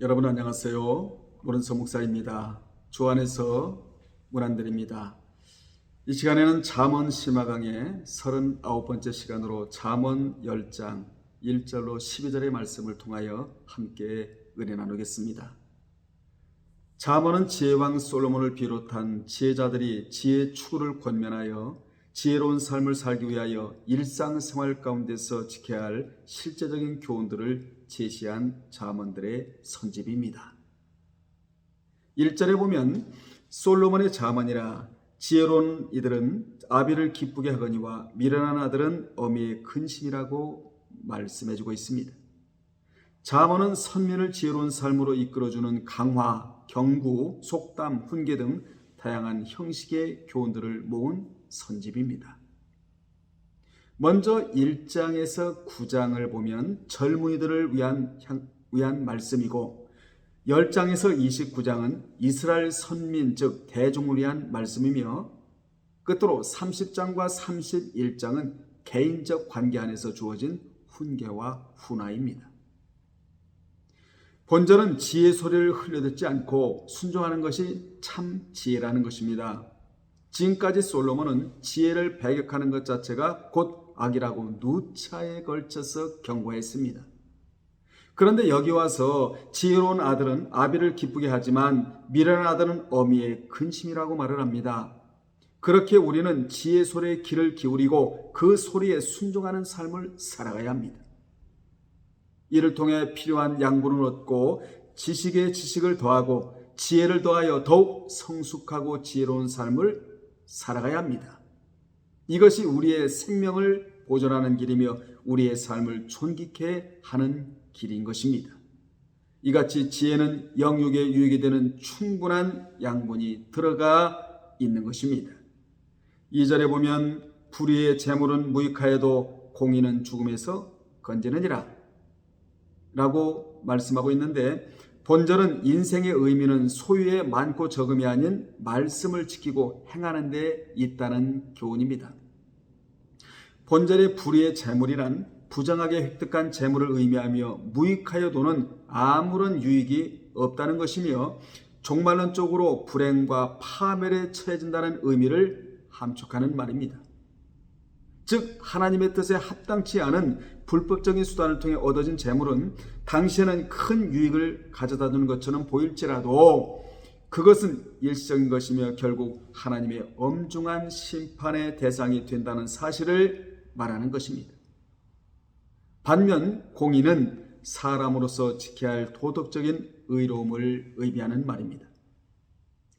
여러분 안녕하세요. 모른서 목사입니다. 주 안에서 문안드립니다. 이 시간에는 잠언 심화강의 39번째 시간으로 잠언 10장 1절로 12절의 말씀을 통하여 함께 은혜 나누겠습니다. 잠언은 지혜왕 솔로몬을 비롯한 지혜자들이 지혜의 추구를 권면하여 지혜로운 삶을 살기 위하여 일상생활 가운데서 지켜야 할 실제적인 교훈들을 제시한 잠언들의 선집입니다. 1절에 보면 솔로몬의 잠언이라 지혜로운 이들은 아비를 기쁘게 하거니와 미련한 아들은 어미의 근심이라고 말씀해주고 있습니다. 잠언은 선민을 지혜로운 삶으로 이끌어주는 강화, 경구, 속담, 훈계 등 다양한 형식의 교훈들을 모은 선집입니다. 먼저 1장에서 9장을 보면 젊은이들을 위한 말씀이고 10장에서 29장은 이스라엘 선민 즉 대중을 위한 말씀이며 끝으로 30장과 31장은 개인적 관계 안에서 주어진 훈계와 훈화입니다. 본절은 지혜 소리를 흘려듣지 않고 순종하는 것이 참 지혜라는 것입니다. 지금까지 솔로몬은 지혜를 배격하는 것 자체가 곧 악이라고 누차에 걸쳐서 경고했습니다. 그런데 여기 와서 지혜로운 아들은 아비를 기쁘게 하지만 미련한 아들은 어미의 근심이라고 말을 합니다. 그렇게 우리는 지혜 소리에 귀를 기울이고 그 소리에 순종하는 삶을 살아가야 합니다. 이를 통해 필요한 양분을 얻고 지식에 지식을 더하고 지혜를 더하여 더욱 성숙하고 지혜로운 삶을 살아가야 합니다. 이것이 우리의 생명을 보존하는 길이며 우리의 삶을 존귀케 하는 길인 것입니다. 이같이 지혜는 영육에 유익이 되는 충분한 양분이 들어가 있는 것입니다. 2절에 보면 불의의 재물은 무익하여도 공의는 죽음에서 건지느니라 라고 말씀하고 있는데 본절은 인생의 의미는 소유의 많고 적음이 아닌 말씀을 지키고 행하는 데 있다는 교훈입니다. 본절의 불의의 재물이란 부정하게 획득한 재물을 의미하며 무익하여도는 아무런 유익이 없다는 것이며 종말론적으로 불행과 파멸에 처해진다는 의미를 함축하는 말입니다. 즉 하나님의 뜻에 합당치 않은 불법적인 수단을 통해 얻어진 재물은 당시에는 큰 유익을 가져다 주는 것처럼 보일지라도 그것은 일시적인 것이며 결국 하나님의 엄중한 심판의 대상이 된다는 사실을 말하는 것입니다. 반면 공의는 사람으로서 지켜야 할 도덕적인 의로움을 의미하는 말입니다.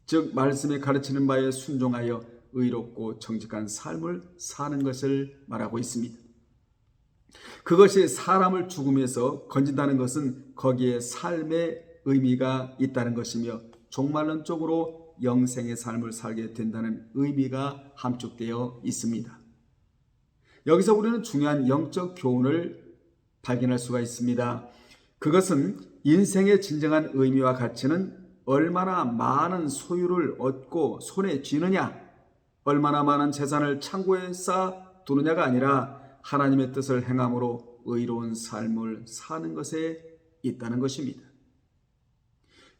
즉 말씀에 가르치는 바에 순종하여 의롭고 정직한 삶을 사는 것을 말하고 있습니다. 그것이 사람을 죽음에서 건진다는 것은 거기에 삶의 의미가 있다는 것이며 종말론적으로 영생의 삶을 살게 된다는 의미가 함축되어 있습니다. 여기서 우리는 중요한 영적 교훈을 발견할 수가 있습니다. 그것은 인생의 진정한 의미와 가치는 얼마나 많은 소유를 얻고 손에 쥐느냐, 얼마나 많은 재산을 창고에 쌓아두느냐가 아니라 하나님의 뜻을 행함으로 의로운 삶을 사는 것에 있다는 것입니다.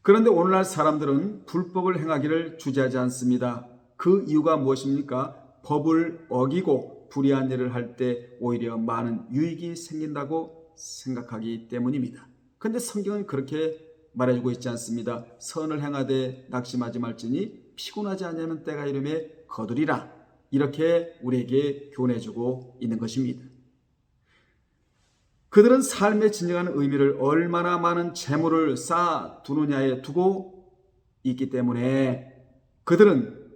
그런데 오늘날 사람들은 불법을 행하기를 주저하지 않습니다. 그 이유가 무엇입니까? 법을 어기고 불의한 일을 할 때 오히려 많은 유익이 생긴다고 생각하기 때문입니다. 그런데 성경은 그렇게 말해주고 있지 않습니다. 선을 행하되 낙심하지 말지니 피곤하지 아니하는 때가 이름에 거두리라. 이렇게 우리에게 교훈해주고 있는 것입니다. 그들은 삶의 진정한 의미를 얼마나 많은 재물을 쌓아두느냐에 두고 있기 때문에 그들은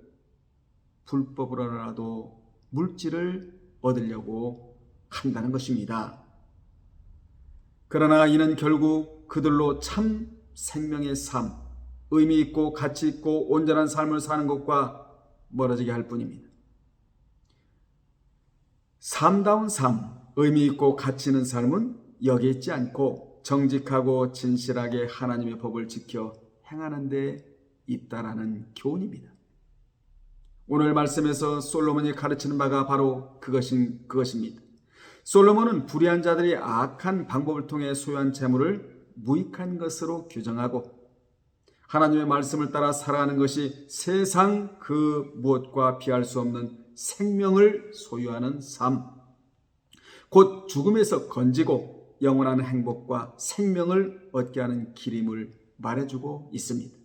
불법으로라도 물질을 얻으려고 한다는 것입니다. 그러나 이는 결국 그들로 참 생명의 삶, 의미 있고 가치 있고 온전한 삶을 사는 것과 멀어지게 할 뿐입니다. 삶다운 삶, 의미 있고 가치 있는 삶은 여기에 있지 않고 정직하고 진실하게 하나님의 법을 지켜 행하는 데 있다라는 교훈입니다. 오늘 말씀에서 솔로몬이 가르치는 바가 바로 그것입니다. 솔로몬은 불의한 자들이 악한 방법을 통해 소유한 재물을 무익한 것으로 규정하고 하나님의 말씀을 따라 살아가는 것이 세상 그 무엇과 비할 수 없는 생명을 소유하는 삶, 곧 죽음에서 건지고 영원한 행복과 생명을 얻게 하는 길임을 말해주고 있습니다.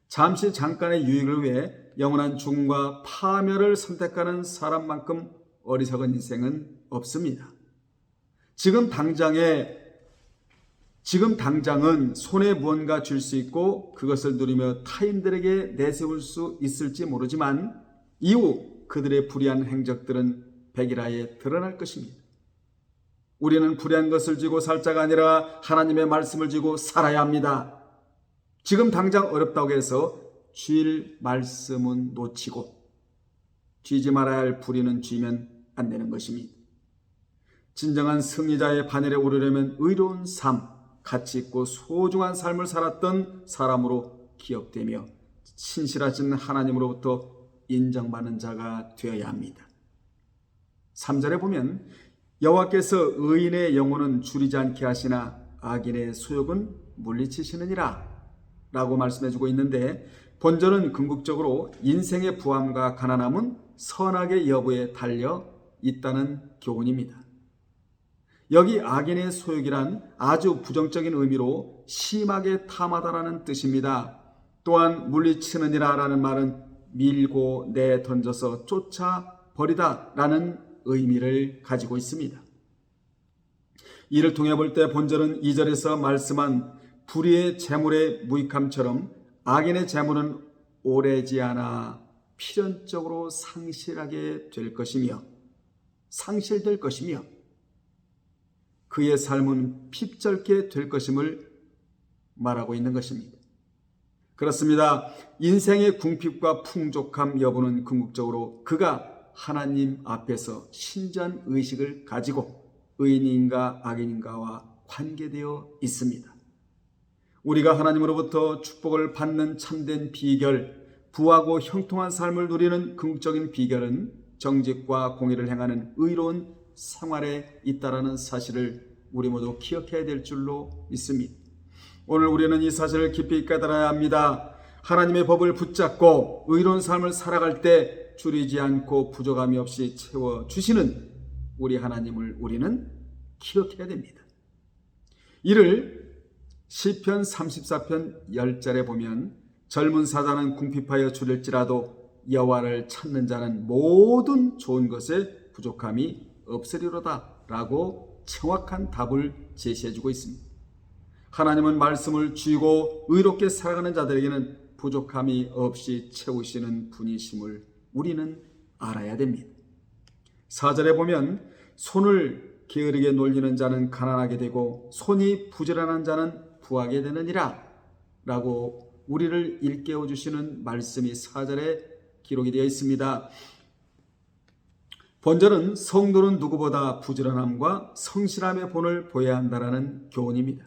잠깐의 유익을 위해 영원한 죽음과 파멸을 선택하는 사람만큼 어리석은 인생은 없습니다. 지금 당장은 손에 무언가 줄 수 있고 그것을 누리며 타인들에게 내세울 수 있을지 모르지만 이후 그들의 불의한 행적들은 백일하에 드러날 것입니다. 우리는 불의한 것을 쥐고 살 자가 아니라 하나님의 말씀을 쥐고 살아야 합니다. 지금 당장 어렵다고 해서 쥘 말씀은 놓치고 쥐지 말아야 할 불의는 쥐면 안 되는 것입니다. 진정한 승리자의 반열에 오르려면 의로운 삶, 가치 있고 소중한 삶을 살았던 사람으로 기억되며 신실하신 하나님으로부터 인정받는 자가 되어야 합니다. 3절에 보면 여호와께서 의인의 영혼은 줄이지 않게 하시나 악인의 소욕은 물리치시느니라 라고 말씀해주고 있는데, 본절은 궁극적으로 인생의 부함과 가난함은 선악의 여부에 달려 있다는 교훈입니다. 여기 악인의 소욕이란 아주 부정적인 의미로 심하게 탐하다라는 뜻입니다. 또한 물리치느니라 라는 말은 밀고 내던져서 쫓아버리다 라는 의미를 가지고 있습니다. 이를 통해 볼 때 본절은 2절에서 말씀한 불의의 재물의 무익함처럼 악인의 재물은 오래지 않아 필연적으로 상실될 것이며 그의 삶은 핍절게 될 것임을 말하고 있는 것입니다. 그렇습니다. 인생의 궁핍과 풍족함 여부는 궁극적으로 그가 하나님 앞에서 신전 의식을 가지고 의인인가 악인인가와 관계되어 있습니다. 우리가 하나님으로부터 축복을 받는 참된 비결, 부하고 형통한 삶을 누리는 궁극적인 비결은 정직과 공의를 행하는 의로운 생활에 있다라는 사실을 우리 모두 기억해야 될 줄로 믿습니다. 오늘 우리는 이 사실을 깊이 깨달아야 합니다. 하나님의 법을 붙잡고 의로운 삶을 살아갈 때 줄이지 않고 부족함이 없이 채워주시는 우리 하나님을 우리는 기억해야 됩니다. 이를 시편 34편 10절에 보면 젊은 사자는 궁핍하여 줄일지라도 여호와를 찾는 자는 모든 좋은 것에 부족함이 없으리로다 라고 정확한 답을 제시해주고 있습니다. 하나님은 말씀을 쥐고 의롭게 살아가는 자들에게는 부족함이 없이 채우시는 분이심을 우리는 알아야 됩니다. 4절에 보면 손을 게으르게 놀리는 자는 가난하게 되고 손이 부지런한 자는 부하게 되느니라 라고 우리를 일깨워 주시는 말씀이 4절에 기록이 되어 있습니다. 본절은 성도는 누구보다 부지런함과 성실함의 본을 보여야 한다는 교훈입니다.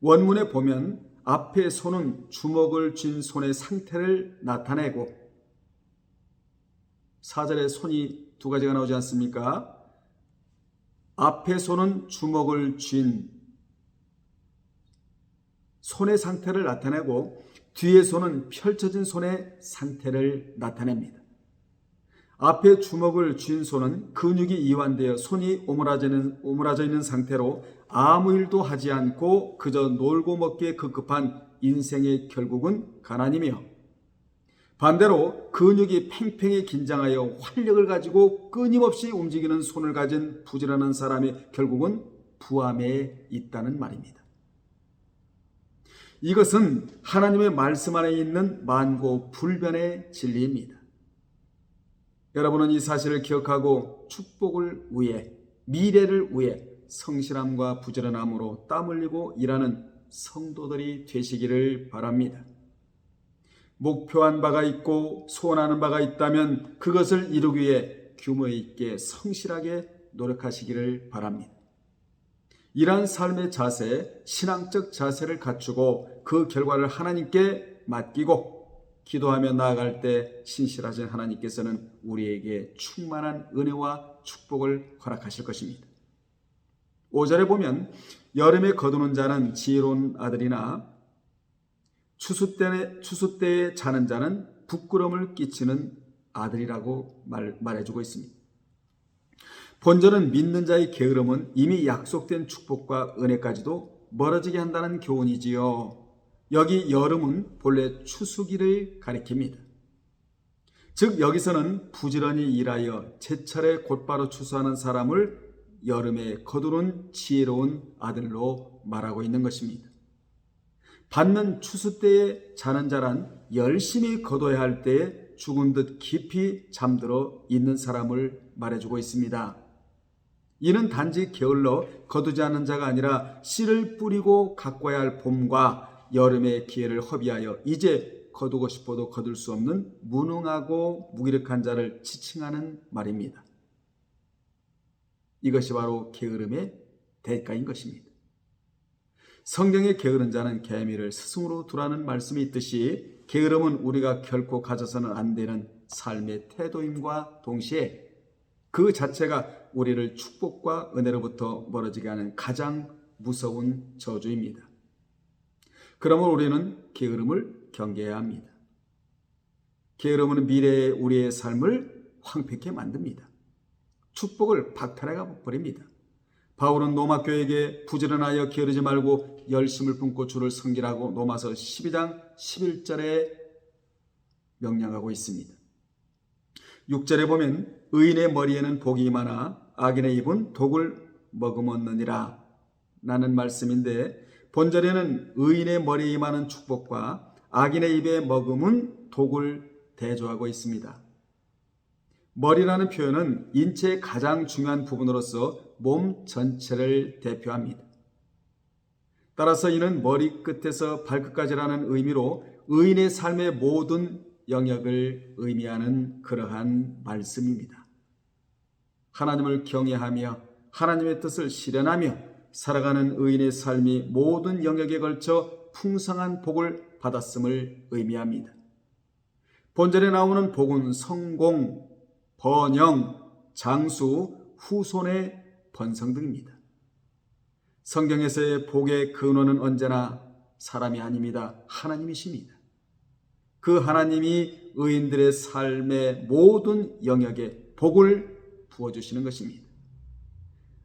원문에 보면 앞에 손은 주먹을 쥔 손의 상태를 나타내고 4절에 손이 두 가지가 나오지 않습니까? 앞에 손은 주먹을 쥔 손의 상태를 나타내고 뒤에 손은 펼쳐진 손의 상태를 나타냅니다. 앞에 주먹을 쥔 손은 근육이 이완되어 손이 오므라져 있는 상태로 아무 일도 하지 않고 그저 놀고 먹기에 급급한 인생의 결국은 가난이며, 반대로 근육이 팽팽히 긴장하여 활력을 가지고 끊임없이 움직이는 손을 가진 부지런한 사람의 결국은 부함에 있다는 말입니다. 이것은 하나님의 말씀 안에 있는 만고불변의 진리입니다. 여러분은 이 사실을 기억하고 축복을 위해, 미래를 위해 성실함과 부지런함으로 땀 흘리고 일하는 성도들이 되시기를 바랍니다. 목표한 바가 있고 소원하는 바가 있다면 그것을 이루기 위해 규모 있게 성실하게 노력하시기를 바랍니다. 이러한 삶의 자세, 신앙적 자세를 갖추고 그 결과를 하나님께 맡기고 기도하며 나아갈 때 신실하신 하나님께서는 우리에게 충만한 은혜와 축복을 허락하실 것입니다. 5절에 보면 여름에 거두는 자는 지혜로운 아들이나 추수 때에 자는 자는 부끄러움을 끼치는 아들이라고 말해주고 있습니다. 본절은 믿는 자의 게으름은 이미 약속된 축복과 은혜까지도 멀어지게 한다는 교훈이지요. 여기 여름은 본래 추수기를 가리킵니다. 즉 여기서는 부지런히 일하여 제철에 곧바로 추수하는 사람을 여름에 거두는 지혜로운 아들로 말하고 있는 것입니다. 반면 추수 때에 자는 자란 열심히 거둬야 할 때에 죽은 듯 깊이 잠들어 있는 사람을 말해주고 있습니다. 이는 단지 게을러 거두지 않는 자가 아니라 씨를 뿌리고 가꿔야 할 봄과 여름의 기회를 허비하여 이제 거두고 싶어도 거둘 수 없는 무능하고 무기력한 자를 지칭하는 말입니다. 이것이 바로 게으름의 대가인 것입니다. 성경의 게으른 자는 개미를 스승으로 두라는 말씀이 있듯이 게으름은 우리가 결코 가져서는 안 되는 삶의 태도임과 동시에 그 자체가 우리를 축복과 은혜로부터 멀어지게 하는 가장 무서운 저주입니다. 그러므로 우리는 게으름을 경계해야 합니다. 게으름은 미래의 우리의 삶을 황폐케 만듭니다. 축복을 박탈해 버립니다. 바울은 로마 교회에게 부지런하여 게으르지 말고 열심을 품고 주를 섬기라고 로마서 12장 11절에 명령하고 있습니다. 6절에 보면 의인의 머리에는 복이 많아 악인의 입은 독을 머금었느니라 라는 말씀인데, 본절에는 의인의 머리에 임하는 축복과 악인의 입에 머금은 독을 대조하고 있습니다. 머리라는 표현은 인체의 가장 중요한 부분으로서 몸 전체를 대표합니다. 따라서 이는 머리끝에서 발끝까지라는 의미로 의인의 삶의 모든 영역을 의미하는 그러한 말씀입니다. 하나님을 경외하며 하나님의 뜻을 실현하며 살아가는 의인의 삶이 모든 영역에 걸쳐 풍성한 복을 받았음을 의미합니다. 본절에 나오는 복은 성공, 번영, 장수, 후손의 번성 등입니다. 성경에서의 복의 근원은 언제나 사람이 아닙니다. 하나님이십니다. 그 하나님이 의인들의 삶의 모든 영역에 복을 부어주시는 것입니다.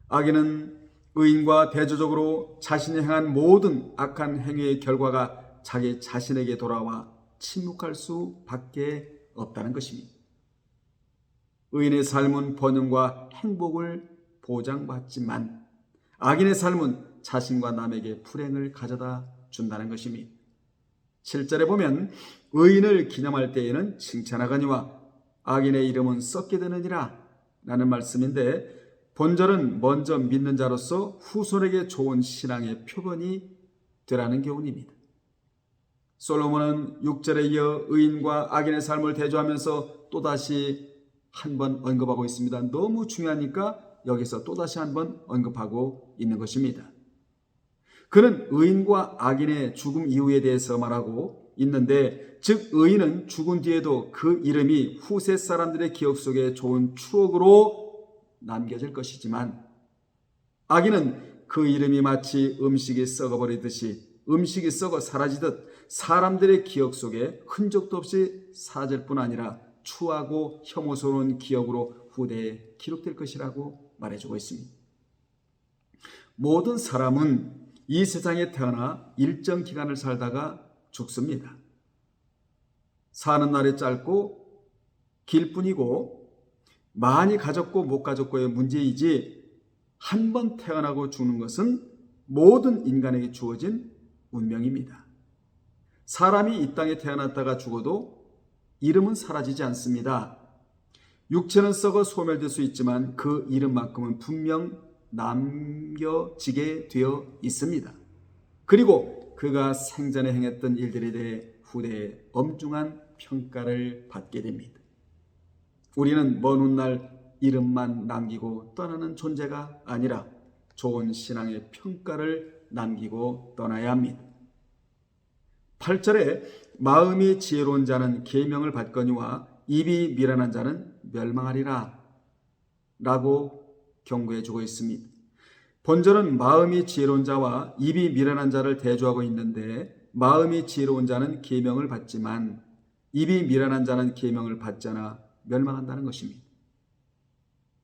악인은 의인과 대조적으로 자신이 행한 모든 악한 행위의 결과가 자기 자신에게 돌아와 침묵할 수밖에 없다는 것입니다. 의인의 삶은 번영과 행복을 보장받지만 악인의 삶은 자신과 남에게 불행을 가져다 준다는 것입니다. 7절에 보면 의인을 기념할 때에는 칭찬하거니와 악인의 이름은 썩게 되느니라 라는 말씀인데, 본절은 먼저 믿는 자로서 후손에게 좋은 신앙의 표본이 되라는 교훈입니다. 솔로몬은 6절에 이어 의인과 악인의 삶을 대조하면서 또다시 한번 언급하고 있습니다. 너무 중요하니까 여기서 또다시 한번 언급하고 있는 것입니다. 그는 의인과 악인의 죽음 이후에 대해서 말하고 있는데, 즉 의인은 죽은 뒤에도 그 이름이 후세 사람들의 기억 속에 좋은 추억으로 남겨질 것이지만, 악인은 그 이름이 마치 음식이 썩어버리듯이 음식이 썩어 사라지듯 사람들의 기억 속에 흔적도 없이 사라질 뿐 아니라 추하고 혐오스러운 기억으로 후대에 기록될 것이라고 말해주고 있습니다. 모든 사람은 이 세상에 태어나 일정 기간을 살다가 죽습니다. 사는 날이 짧고 길 뿐이고 많이 가졌고 못 가졌고의 문제이지, 한 번 태어나고 죽는 것은 모든 인간에게 주어진 운명입니다. 사람이 이 땅에 태어났다가 죽어도 이름은 사라지지 않습니다. 육체는 썩어 소멸될 수 있지만 그 이름만큼은 분명 남겨지게 되어 있습니다. 그리고 그가 생전에 행했던 일들에 대해 후대에 엄중한 평가를 받게 됩니다. 우리는 먼 훗날 이름만 남기고 떠나는 존재가 아니라 좋은 신앙의 평가를 남기고 떠나야 합니다. 8절에 마음이 지혜로운 자는 계명을 받거니와 입이 미련한 자는 멸망하리라 라고 경고해 주고 있습니다. 본절은 마음이 지혜로운 자와 입이 미련한 자를 대조하고 있는데, 마음이 지혜로운 자는 계명을 받지만 입이 미련한 자는 계명을 받지 않아 멸망한다는 것입니다.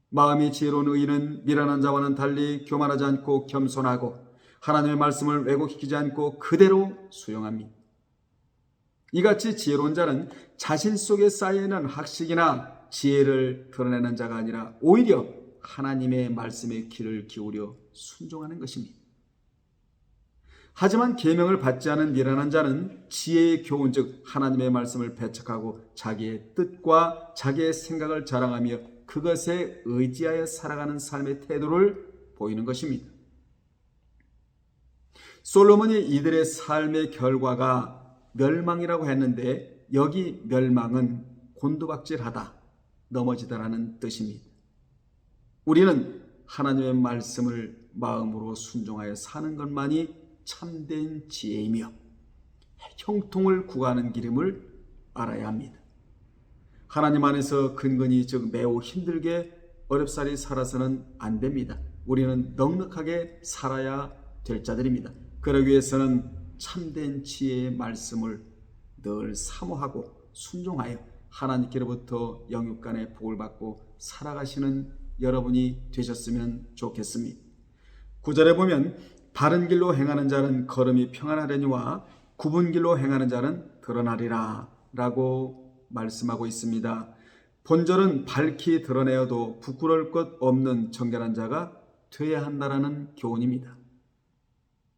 마음이 지혜로운 의인은 미련한 자와는 달리 교만하지 않고 겸손하고 하나님의 말씀을 왜곡시키지 않고 그대로 수용합니다. 이같이 지혜로운 자는 자신 속에 쌓여있는 학식이나 지혜를 드러내는 자가 아니라 오히려 하나님의 말씀에 귀를 기울여 순종하는 것입니다. 하지만 계명을 받지 않은 미련한 자는 지혜의 교훈, 즉 하나님의 말씀을 배척하고 자기의 뜻과 자기의 생각을 자랑하며 그것에 의지하여 살아가는 삶의 태도를 보이는 것입니다. 솔로몬이 이들의 삶의 결과가 멸망이라고 했는데, 여기 멸망은 곤두박질하다, 넘어지다라는 뜻입니다. 우리는 하나님의 말씀을 마음으로 순종하여 사는 것만이 참된 지혜이며 형통을 구하는 길임을 알아야 합니다. 하나님 안에서 근근히, 즉 매우 힘들게 어렵사리 살아서는 안 됩니다. 우리는 넉넉하게 살아야 될 자들입니다. 그러기 위해서는 참된 지혜의 말씀을 늘 사모하고 순종하여 하나님께로부터 영육간의 복을 받고 살아가시는 여러분이 되셨으면 좋겠습니다. 9절에 보면 바른 길로 행하는 자는 걸음이 평안하려니와 굽은 길로 행하는 자는 드러나리라 라고 말씀하고 있습니다. 본절은 밝히 드러내어도 부끄러울 것 없는 정결한 자가 되어야 한다라는 교훈입니다.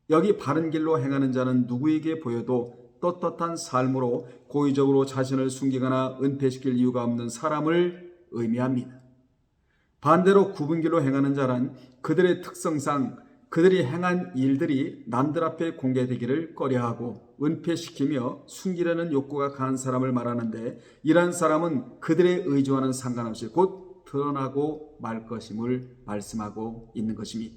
여기 바른 길로 행하는 자는 누구에게 보여도 떳떳한 삶으로 고의적으로 자신을 숨기거나 은폐시킬 이유가 없는 사람을 의미합니다. 반대로 굽은 길로 행하는 자란 그들의 특성상 그들이 행한 일들이 남들 앞에 공개되기를 꺼려하고 은폐시키며 숨기려는 욕구가 강한 사람을 말하는데, 이러한 사람은 그들의 의지와는 상관없이 곧 드러나고 말 것임을 말씀하고 있는 것입니다.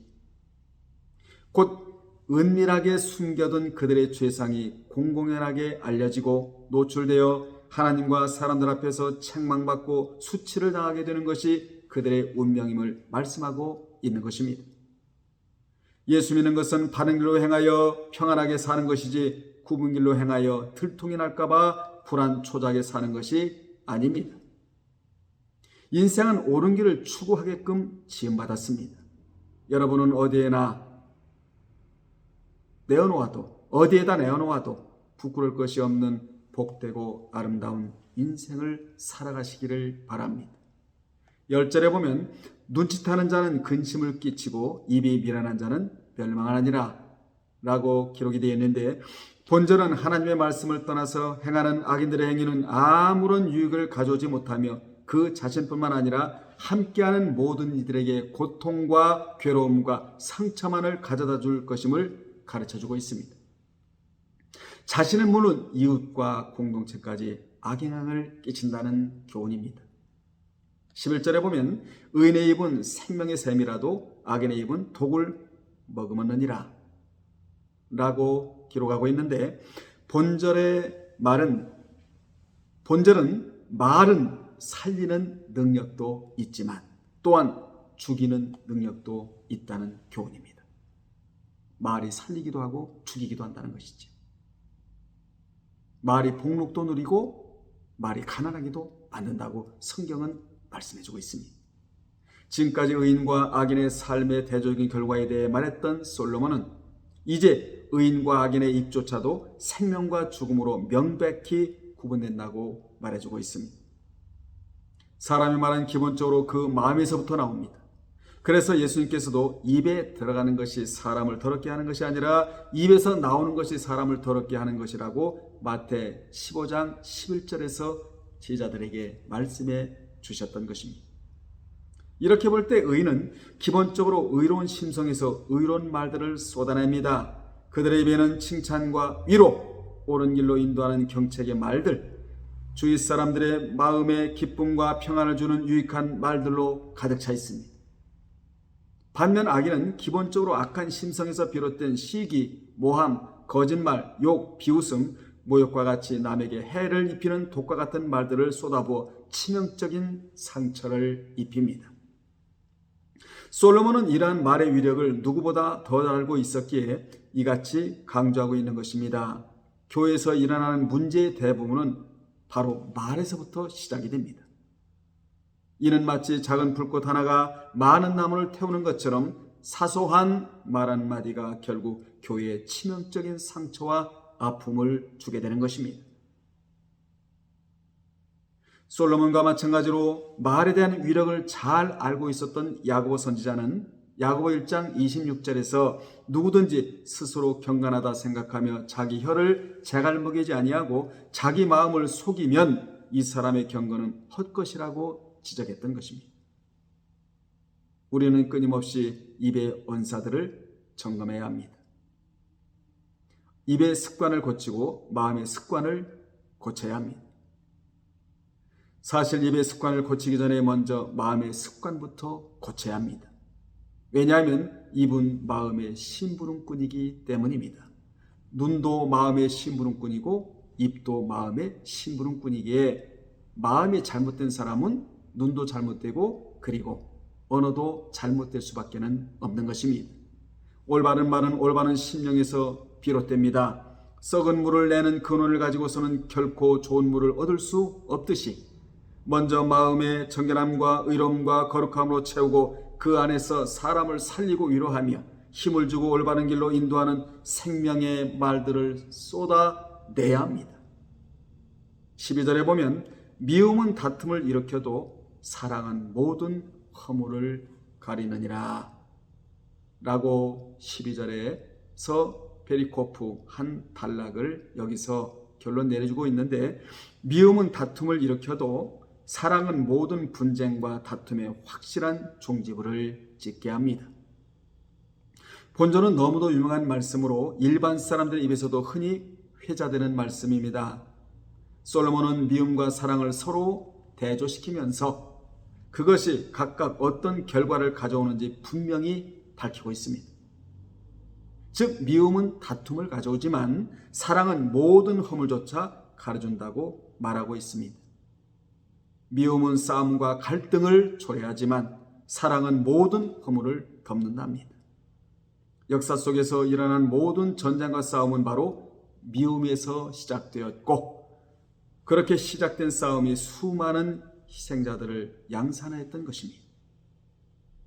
곧 은밀하게 숨겨둔 그들의 죄상이 공공연하게 알려지고 노출되어 하나님과 사람들 앞에서 책망받고 수치를 당하게 되는 것이 그들의 운명임을 말씀하고 있는 것입니다. 예수 믿는 것은 바른 길로 행하여 평안하게 사는 것이지 굽은 길로 행하여 들통이 날까봐 불안 초작에 사는 것이 아닙니다. 인생은 옳은 길을 추구하게끔 지음받았습니다. 여러분은 어디에다 내어놓아도 부끄러울 것이 없는 복되고 아름다운 인생을 살아가시기를 바랍니다. 10절에 보면 눈짓하는 자는 근심을 끼치고 입이 미련한 자는 멸망하느니라 라고 기록이 되어 있는데, 본절은 하나님의 말씀을 떠나서 행하는 악인들의 행위는 아무런 유익을 가져오지 못하며 그 자신뿐만 아니라 함께하는 모든 이들에게 고통과 괴로움과 상처만을 가져다 줄 것임을 가르쳐주고 있습니다. 자신은 물론 이웃과 공동체까지 악영향을 끼친다는 교훈입니다. 11절에 보면 의인의 입은 생명의 샘이라도 악인의 입은 독을 머금었느니라 라고 기록하고 있는데, 본절은 말은 살리는 능력도 있지만 또한 죽이는 능력도 있다는 교훈입니다. 말이 살리기도 하고 죽이기도 한다는 것이죠. 말이 복록도 누리고 말이 가난하기도 만든다고 성경은 말씀해주고 있습니다. 지금까지 의인과 악인의 삶의 대조적인 결과에 대해 말했던 솔로몬은 이제 의인과 악인의 입조차도 생명과 죽음으로 명백히 구분된다고 말해주고 있습니다. 사람의 말은 기본적으로 그 마음에서부터 나옵니다. 그래서 예수님께서도 입에 들어가는 것이 사람을 더럽게 하는 것이 아니라 입에서 나오는 것이 사람을 더럽게 하는 것이라고 마태 15장 11절에서 제자들에게 말씀해 주셨던 것입니다. 이렇게 볼 때 의인은 기본적으로 의로운 심성에서 의로운 말들을 쏟아냅니다. 그들의 입에는 칭찬과 위로, 옳은 길로 인도하는 경책의 말들, 주위 사람들의 마음에 기쁨과 평안을 주는 유익한 말들로 가득 차 있습니다. 반면 악인은 기본적으로 악한 심성에서 비롯된 시기, 모함, 거짓말, 욕, 비웃음, 모욕과 같이 남에게 해를 입히는 독과 같은 말들을 쏟아부어 치명적인 상처를 입힙니다. 솔로몬은 이러한 말의 위력을 누구보다 더 알고 있었기에 이같이 강조하고 있는 것입니다. 교회에서 일어나는 문제의 대부분은 바로 말에서부터 시작이 됩니다. 이는 마치 작은 불꽃 하나가 많은 나무를 태우는 것처럼 사소한 말 한마디가 결국 교회에 치명적인 상처와 아픔을 주게 되는 것입니다. 솔로몬과 마찬가지로 말에 대한 위력을 잘 알고 있었던 야고보 선지자는 야고보 1장 26절에서 누구든지 스스로 경건하다 생각하며 자기 혀를 재갈먹이지 아니하고 자기 마음을 속이면 이 사람의 경건은 헛것이라고 지적했던 것입니다. 우리는 끊임없이 입의 언사들을 점검해야 합니다. 입의 습관을 고치고 마음의 습관을 고쳐야 합니다. 사실 입의 습관을 고치기 전에 먼저 마음의 습관부터 고쳐야 합니다. 왜냐하면 입은 마음의 심부름꾼이기 때문입니다. 눈도 마음의 심부름꾼이고 입도 마음의 심부름꾼이기에 마음이 잘못된 사람은 눈도 잘못되고 그리고 언어도 잘못될 수밖에 없는 것입니다. 올바른 말은 올바른 심령에서 비롯됩니다. 썩은 물을 내는 근원을 가지고서는 결코 좋은 물을 얻을 수 없듯이 먼저 마음의 정결함과 의로움과 거룩함으로 채우고 그 안에서 사람을 살리고 위로하며 힘을 주고 올바른 길로 인도하는 생명의 말들을 쏟아내야 합니다. 12절에 보면 미움은 다툼을 일으켜도 사랑은 모든 허물을 가리느니라 라고 12절에서 페리코프 한 단락을 여기서 결론 내려주고 있는데, 미움은 다툼을 일으켜도 사랑은 모든 분쟁과 다툼의 확실한 종지부를 짓게 합니다. 본전은 너무도 유명한 말씀으로 일반 사람들 입에서도 흔히 회자되는 말씀입니다. 솔로몬은 미움과 사랑을 서로 대조시키면서 그것이 각각 어떤 결과를 가져오는지 분명히 밝히고 있습니다. 즉 미움은 다툼을 가져오지만 사랑은 모든 허물조차 가려준다고 말하고 있습니다. 미움은 싸움과 갈등을 초래하지만 사랑은 모든 허물을 덮는답니다. 역사 속에서 일어난 모든 전쟁과 싸움은 바로 미움에서 시작되었고 그렇게 시작된 싸움이 수많은 희생자들을 양산하였던 것입니다.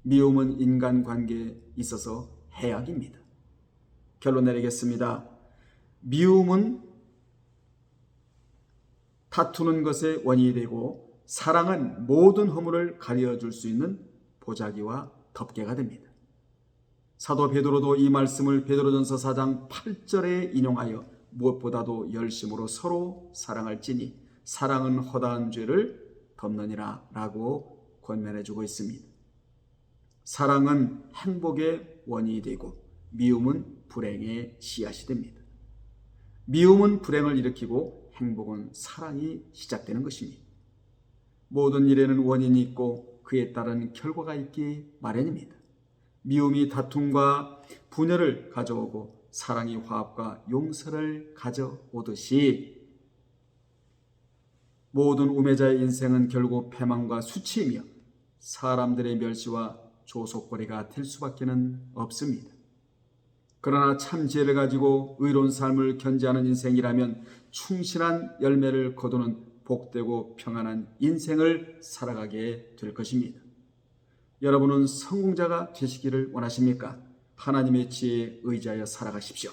미움은 인간관계에 있어서 해악입니다. 결론 내리겠습니다. 미움은 다투는 것의 원인이 되고 사랑은 모든 허물을 가려줄 수 있는 보자기와 덮개가 됩니다. 사도 베드로도 이 말씀을 베드로전서 4장 8절에 인용하여 무엇보다도 열심으로 서로 사랑할지니 사랑은 허다한 죄를 덮느니라 라고 권면해주고 있습니다. 사랑은 행복의 원인이 되고 미움은 불행의 씨앗이 됩니다. 미움은 불행을 일으키고 행복은 사랑이 시작되는 것입니다. 모든 일에는 원인이 있고 그에 따른 결과가 있기 마련입니다. 미움이 다툼과 분열을 가져오고 사랑이 화합과 용서를 가져오듯이 모든 우매자의 인생은 결국 패망과 수치이며 사람들의 멸시와 조속거리가 될 수밖에 없습니다. 그러나 참 지혜를 가지고 의로운 삶을 견지하는 인생이라면 충실한 열매를 거두는 복되고 평안한 인생을 살아가게 될 것입니다. 여러분은 성공자가 되시기를 원하십니까? 하나님의 지혜에 의지하여 살아가십시오.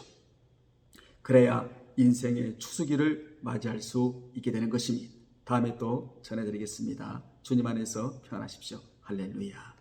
그래야 인생의 추수기를 맞이할 수 있게 되는 것입니다. 다음에 또 전해드리겠습니다. 주님 안에서 평안하십시오. 할렐루야.